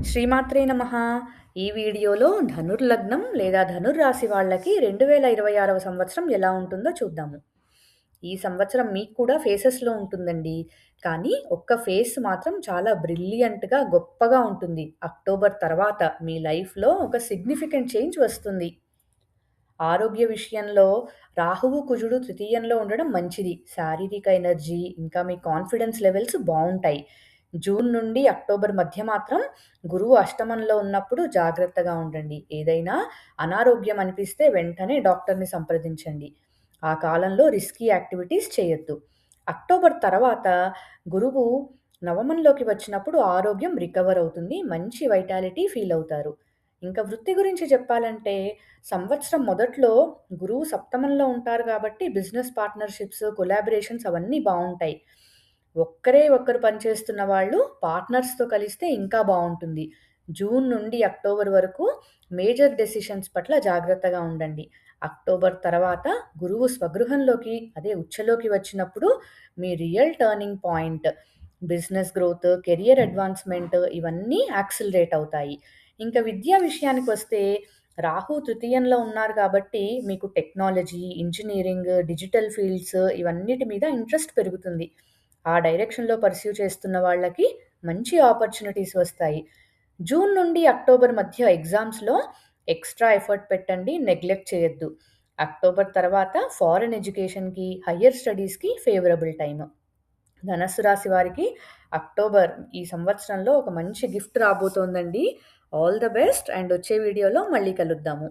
శ్రీమాత్రే నమః. ఈ వీడియోలో ధనుర్లగ్నం లేదా ధనుర్రాశి వాళ్ళకి 2026వ సంవత్సరం ఎలా ఉంటుందో చూద్దాము. ఈ సంవత్సరం మీకు కూడా ఫేసెస్‌లో ఉంటుందండి. కానీ ఒక్క ఫేస్ మాత్రం చాలా బ్రిలియంట్‌గా, గొప్పగా ఉంటుంది. అక్టోబర్ తర్వాత మీ లైఫ్‌లో ఒక సిగ్నిఫికెంట్ చేంజ్ వస్తుంది. ఆరోగ్య విషయంలో రాహువు, కుజుడు తృతీయంలో ఉండడం మంచిది. శారీరక ఎనర్జీ, ఇంకా మీ కాన్ఫిడెన్స్ లెవెల్స్ బావుంటాయి. జూన్ నుండి అక్టోబర్ మధ్య మాత్రం గురువు అష్టమంలో ఉన్నప్పుడు జాగ్రత్తగా ఉండండి. ఏదైనా అనారోగ్యం అనిపిస్తే వెంటనే డాక్టర్‌ని సంప్రదించండి. ఆ కాలంలో రిస్కీ యాక్టివిటీస్ చేయొద్దు. అక్టోబర్ తర్వాత గురువు నవమంలోకి వచ్చినప్పుడు ఆరోగ్యం రికవర్ అవుతుంది. మంచి వైటాలిటీ ఫీల్ అవుతారు. ఇంకా వృత్తి గురించి చెప్పాలంటే సంవత్సరం మొదట్లో గురువు సప్తమంలో ఉంటారు కాబట్టి బిజినెస్ పార్ట్నర్‌షిప్స్, కొలాబరేషన్స్ అవన్నీ బావుంటాయి. ఒక్కరే ఒక్కరు పనిచేస్తున్న వాళ్ళు పార్ట్నర్స్‌తో కలిస్తే ఇంకా బావుంటుంది. జూన్ నుండి అక్టోబర్ వరకు మేజర్ డెసిషన్స్ పట్ల జాగ్రత్తగా ఉండండి. అక్టోబర్ తర్వాత గురువు స్వగృహంలోకి అదే ఉచ్చలోకి వచ్చినప్పుడు మీ real turning point business growth, career advancement ఇవన్నీ యాక్సిలరేట్ అవుతాయి. ఇంకా విద్యా విషయానికొస్తే రాహు తృతీయంలో ఉన్నారు కాబట్టి మీకు టెక్నాలజీ, ఇంజినీరింగ్, డిజిటల్ ఫీల్డ్స్ ఇవన్నిటి మీద ఇంట్రెస్ట్ పెరుగుతుంది. ఆ డైరెక్షన్‌లో పర్స్యూ చేస్తున్న వాళ్ళకి మంచి ఆపర్చునిటీస్ వస్తాయి. జూన్ నుండి అక్టోబర్ మధ్య ఎగ్జామ్స్‌లో ఎక్స్‌ట్రా ఎఫర్ట్ పెట్టండి. నెగ్లెక్ట్ చేయొద్దు. అక్టోబర్ తర్వాత ఫారెన్ ఎడ్యుకేషన్‌కి, హైయర్ స్టడీస్‌కి ఫేవరబుల్ టైమ్. ధనస్సు రాశి వారికి అక్టోబర్ ఈ సంవత్సరంలో ఒక మంచి గిఫ్ట్ రాబోతోందండి. ఆల్ ద బెస్ట్ అండ్ వచ్చే వీడియోలో మళ్ళీ కలుద్దాము.